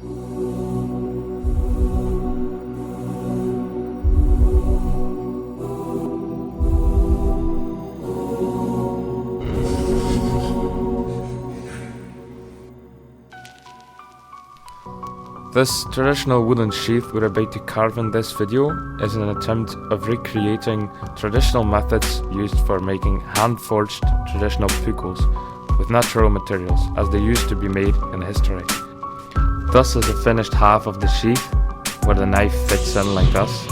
This traditional wooden sheath we're about to carve in this video is an attempt of recreating traditional methods used for making hand-forged traditional puukkos with natural materials as they used to be made in history. Thus is the finished half of the sheath, where the knife fits in like this.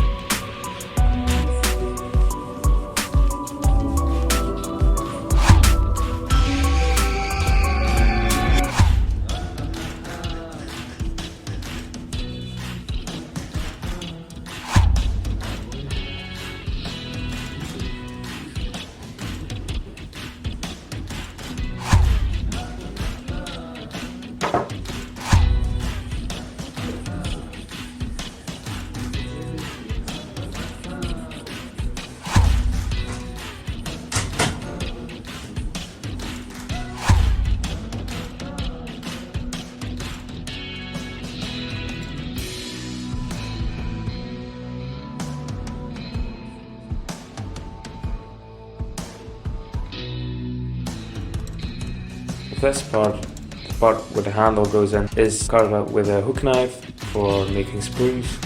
This part, the part where the handle goes in, is carved out with a hook knife for making spoons,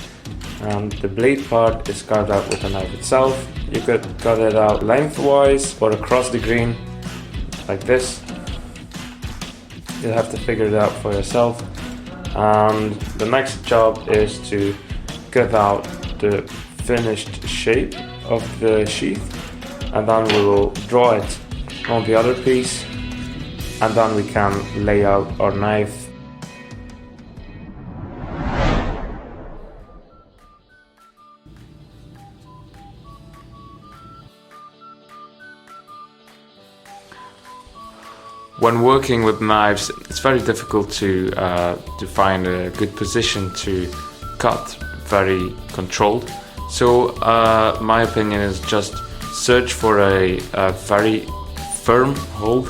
and the blade part is carved out with the knife itself. You could cut it out lengthwise or across the grain like this. You'll have to figure it out for yourself. And the next job is to cut out the finished shape of the sheath, and then we will draw it on the other piece, and then we can lay out our knife. When working with knives, it's very difficult to find a good position to cut very controlled. So my opinion is just search for a very firm hold,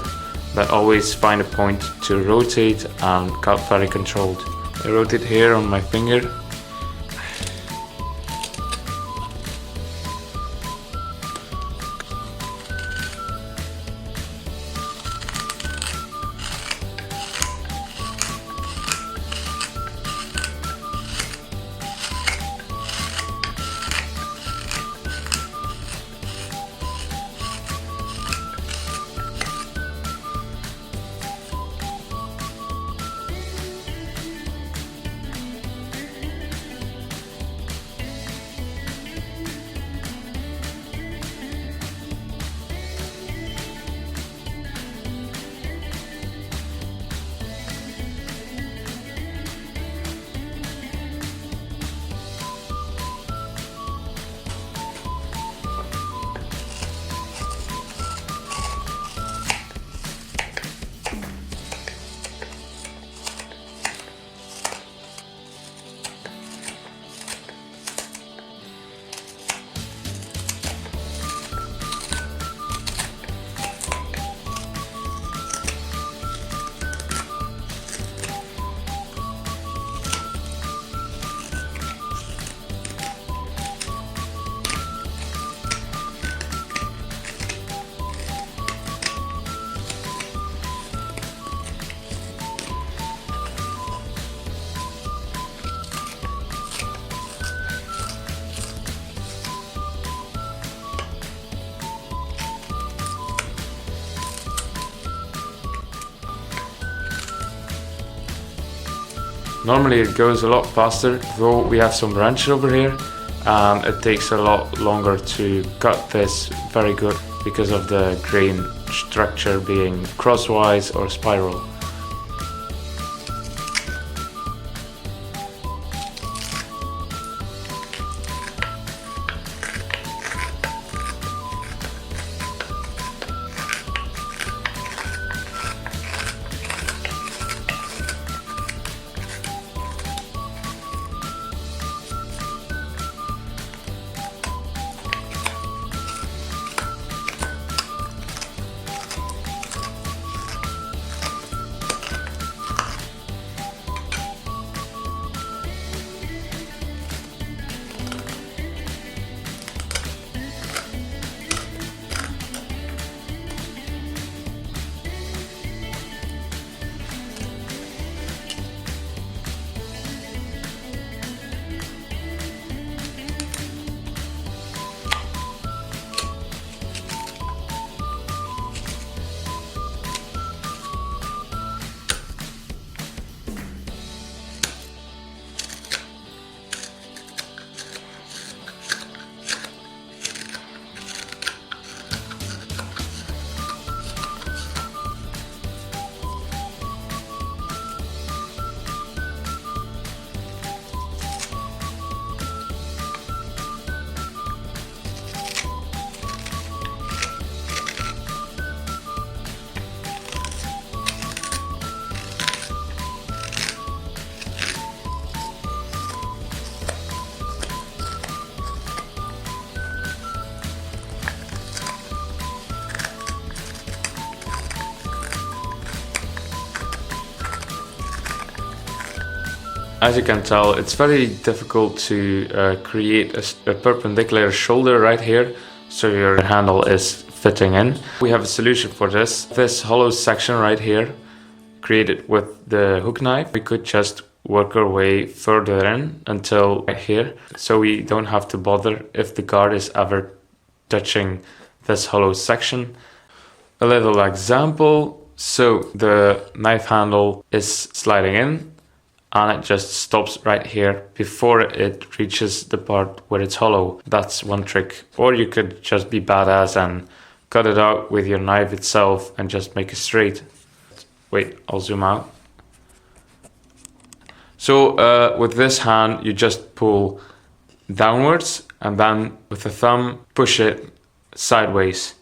but always find a point to rotate and cut very controlled. I rotate here on my finger. Normally it goes a lot faster, though we have some wrench over here, and it takes a lot longer to cut this very good because of the grain structure being crosswise or spiral. As you can tell, it's very difficult to create a perpendicular shoulder right here, so your handle is fitting in. We have a solution for this. This hollow section right here, created with the hook knife, we could just work our way further in until right here, so we don't have to bother if the guard is ever touching this hollow section. A little example, so the knife handle is sliding in and it just stops right here before it reaches the part where it's hollow. That's one trick. Or you could just be badass and cut it out with your knife itself and just make it straight. Wait, I'll zoom out. So with this hand, you just pull downwards and then with the thumb, push it sideways.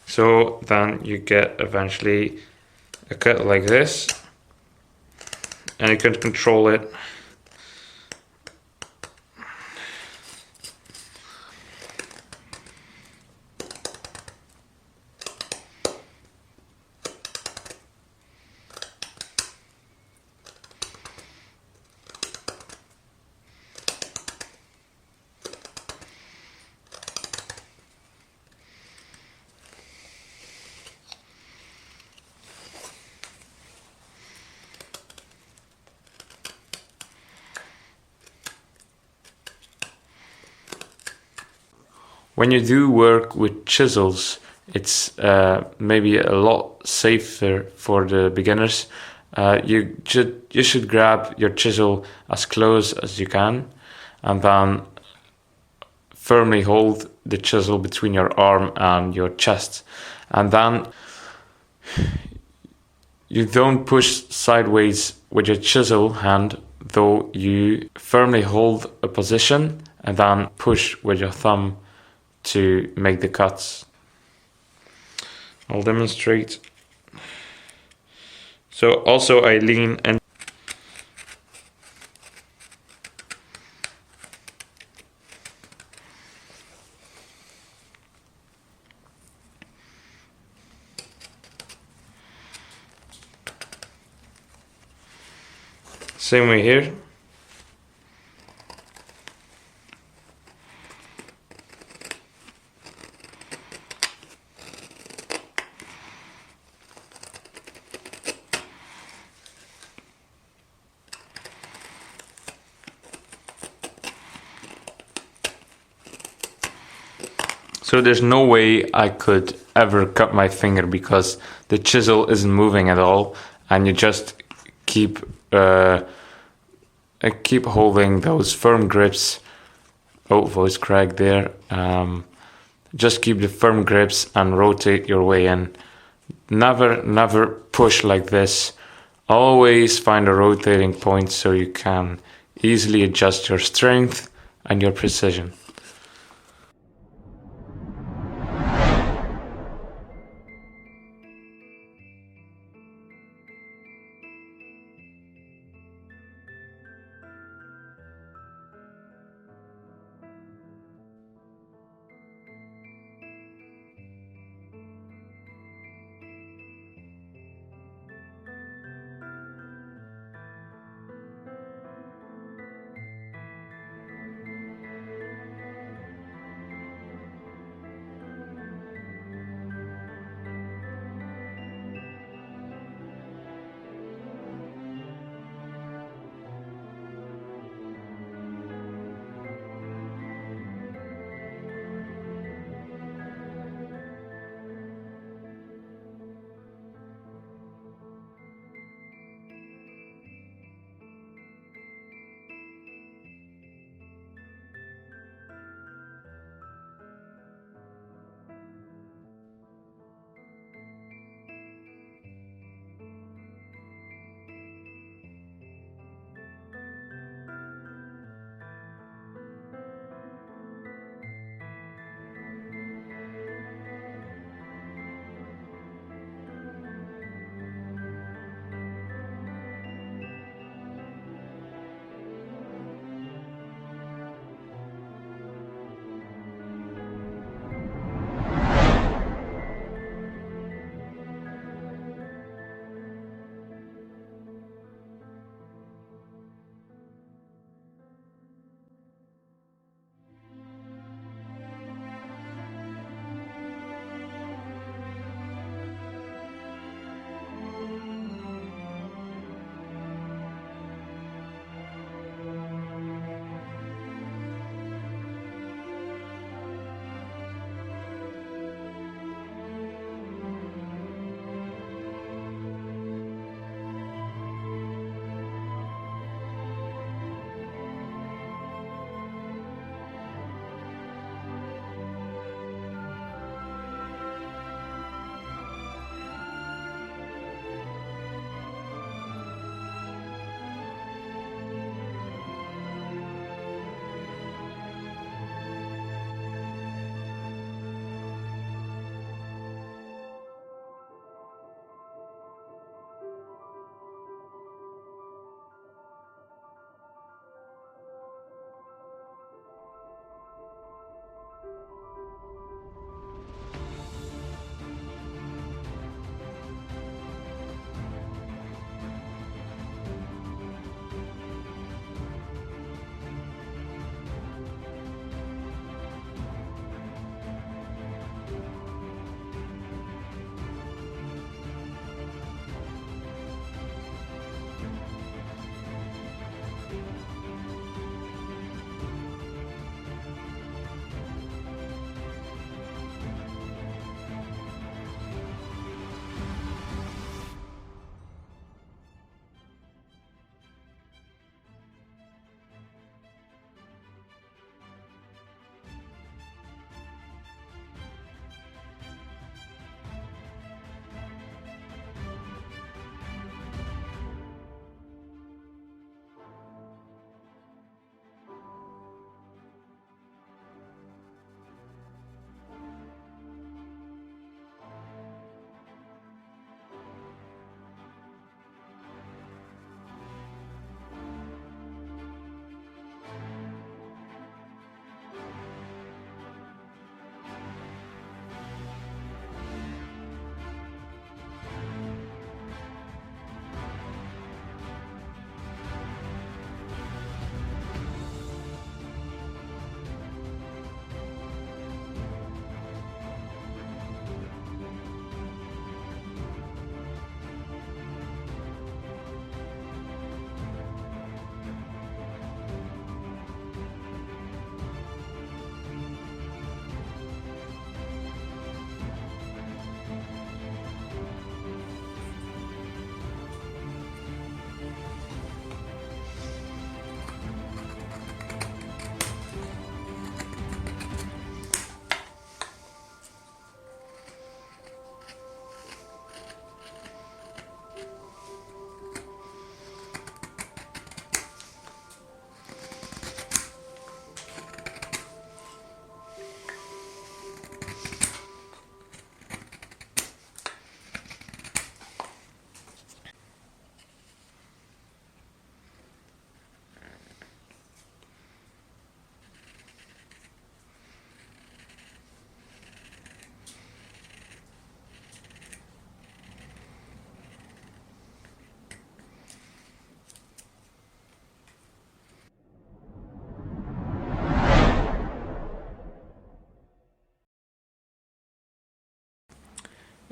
So then you get eventually a cut like this, and you can control it. When you do work with chisels, it's maybe a lot safer for the beginners. You should grab your chisel as close as you can, and then firmly hold the chisel between your arm and your chest, and then you don't push sideways with your chisel hand, though you firmly hold a position and then push with your thumb to make the cuts. I'll demonstrate. So also I lean and same way here. So there's no way I could ever cut my finger because the chisel isn't moving at all, and you just keep holding those firm grips. Oh, voice crack there. Just keep the firm grips and rotate your way in. Never push like this. Always find a rotating point so you can easily adjust your strength and your precision.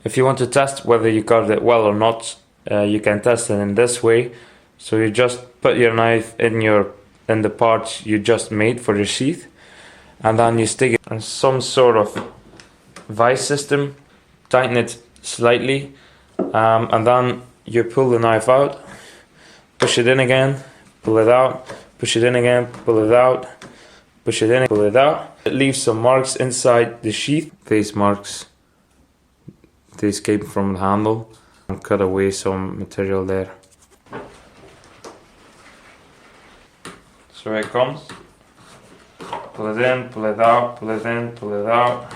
If you want to test whether you carved it well or not, you can test it in this way. So you just put your knife in the parts you just made for your sheath, and then you stick it in some sort of vice system, tighten it slightly, and then you pull the knife out, push it in again, pull it out, push it in again, pull it out, push it in, pull it out. It leaves some marks inside the sheath. These marks, these came from the handle, and cut away some material there. So here it comes. Pull it in, pull it out, pull it in, pull it out.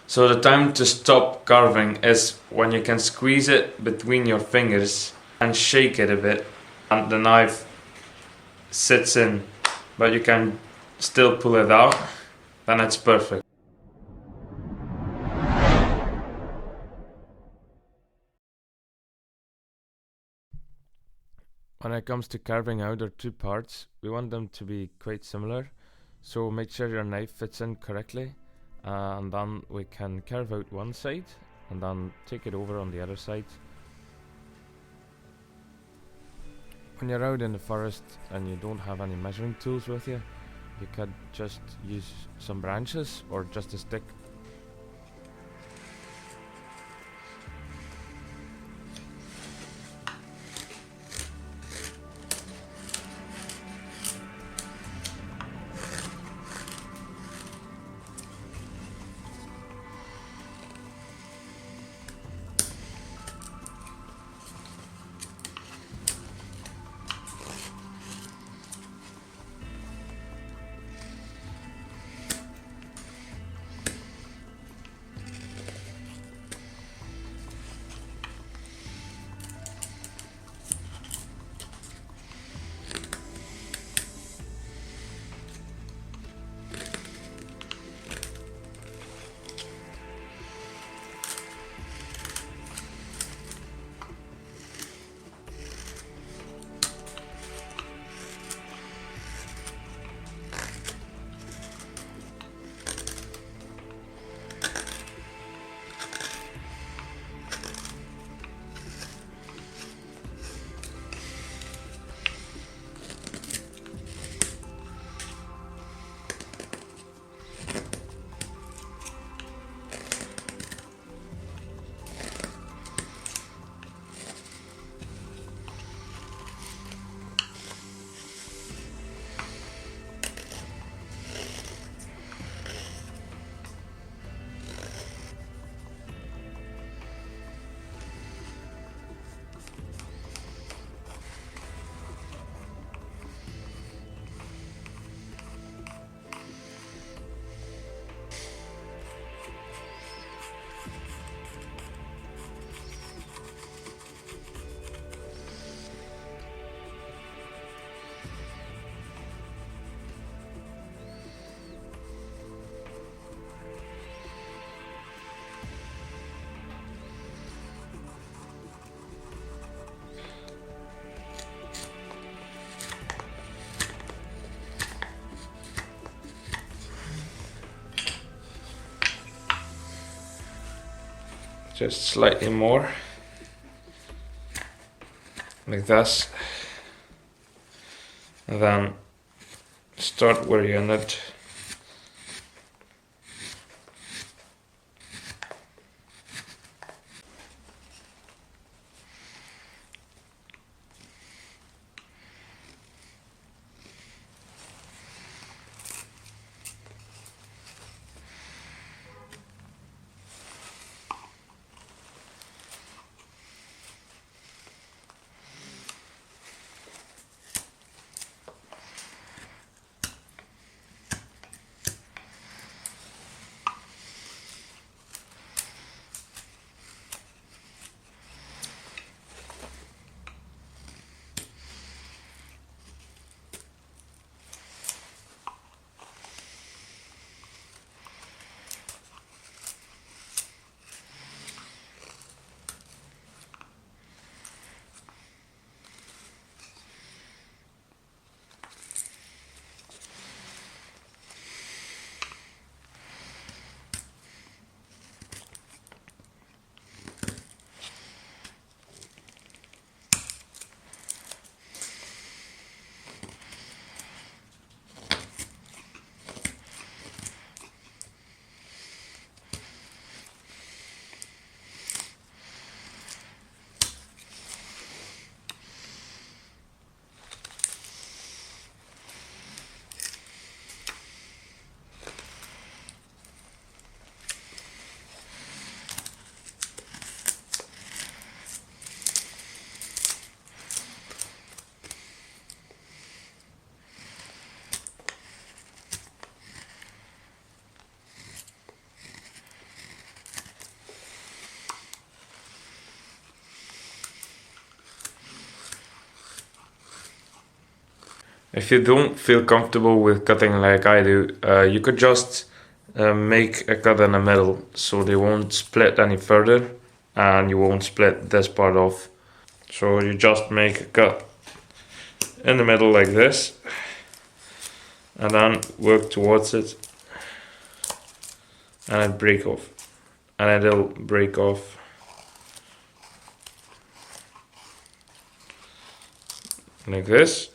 So the time to stop carving is when you can squeeze it between your fingers and shake it a bit, and the knife sits in, but you can still pull it out, then it's perfect. When it comes to carving out our two parts, we want them to be quite similar, so make sure your knife fits in correctly, and then we can carve out one side and then take it over on the other side. When you're out in the forest and you don't have any measuring tools with you, you could just use some branches or just a stick. Just slightly more, like this, and then start where you ended. If you don't feel comfortable with cutting like I do, you could just make a cut in the middle so they won't split any further and you won't split this part off. So you just make a cut in the middle like this and then work towards it and it'll break off. And it'll break off like this.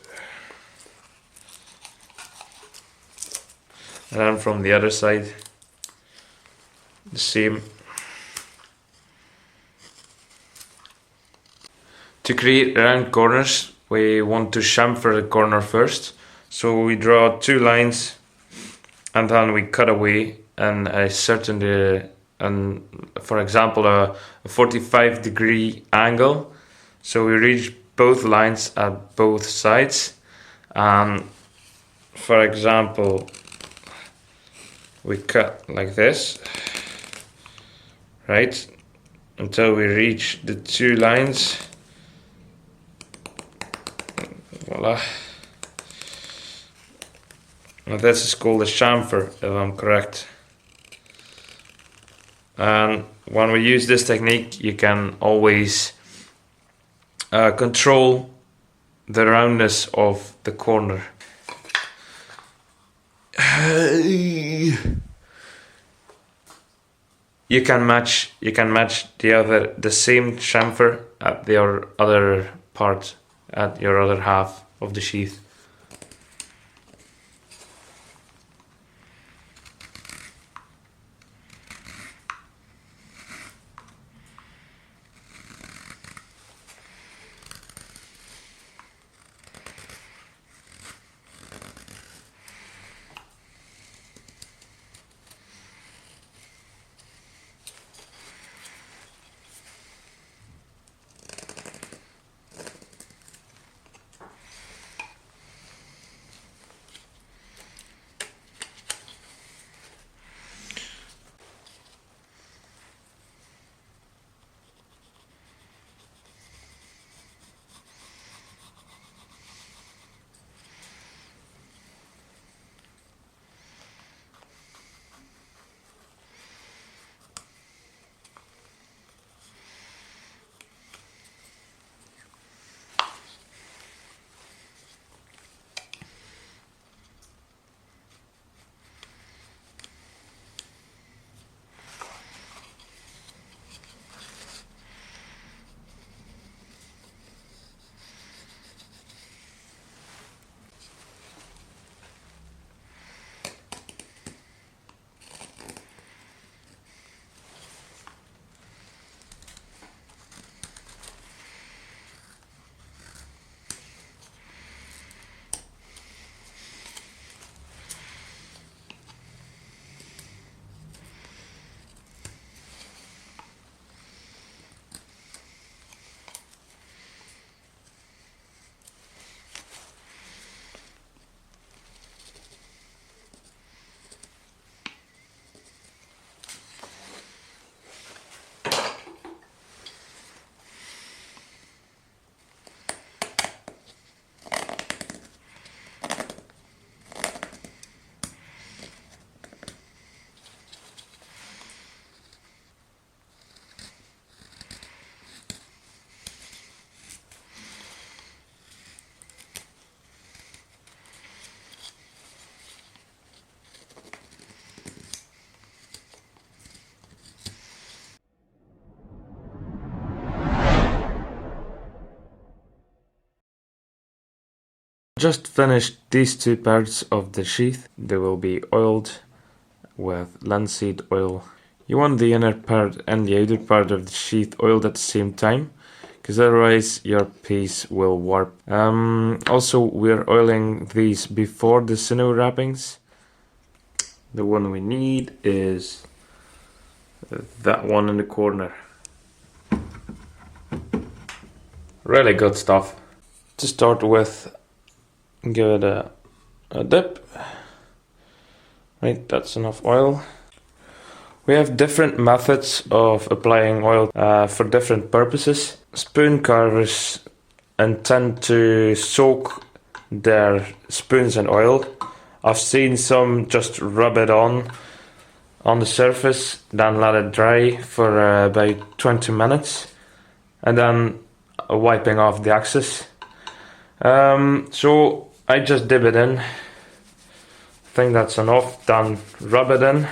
And then from the other side, the same. To create round corners, we want to chamfer the corner first. So we draw 2 lines and then we cut away in a certain, for example, a 45-degree angle. So we reach both lines at both sides. And for example, we cut like this, right, until we reach the 2 lines. Voila. Now this is called a chamfer, if I'm correct. And when we use this technique, you can always control the roundness of the corner. You can match the same chamfer at your other part, at your other half of the sheath. Just finished these 2 parts of the sheath. They will be oiled with linseed oil. You want the inner part and the outer part of the sheath oiled at the same time, because otherwise your piece will warp. Also, we're oiling these before the sinew wrappings. The one we need is that one in the corner. Really good stuff. To start with, give it a dip. Right, that's enough oil. We have different methods of applying oil for different purposes. Spoon carvers intend to soak their spoons in oil. I've seen some just rub it on the surface, then let it dry for about 20 minutes, and then wiping off the excess. So I just dip it in. I think that's enough. Then rub it in,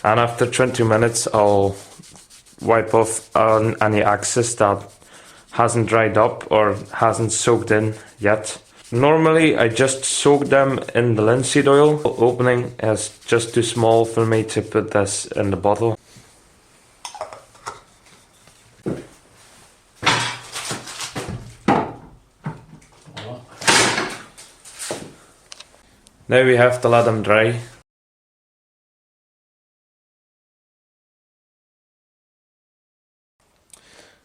and after 20 minutes I'll wipe off any excess that hasn't dried up or hasn't soaked in yet. Normally I just soak them in the linseed oil. The opening is just too small for me to put this in the bottle. Now we have to let them dry.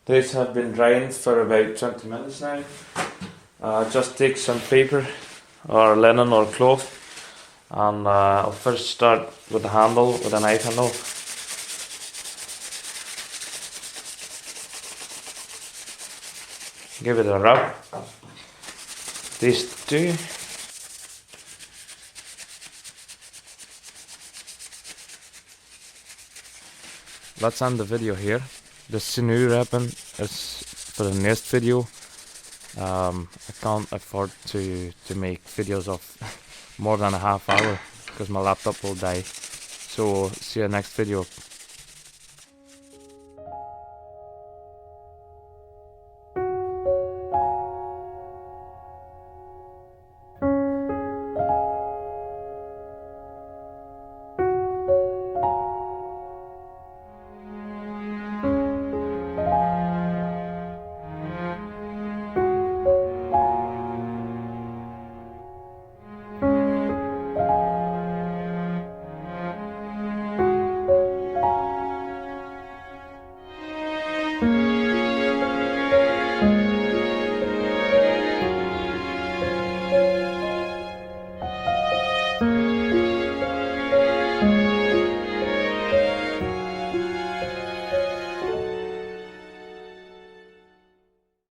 These have been drying for about 20 minutes now. Just take some paper or linen or cloth, and I'll first start with the handle, with a knife handle. Give it a rub. These two. Let's end the video here. The sinew wrapping is for the next video. I can't afford to make videos of more than a half hour because my laptop will die. So see you next video.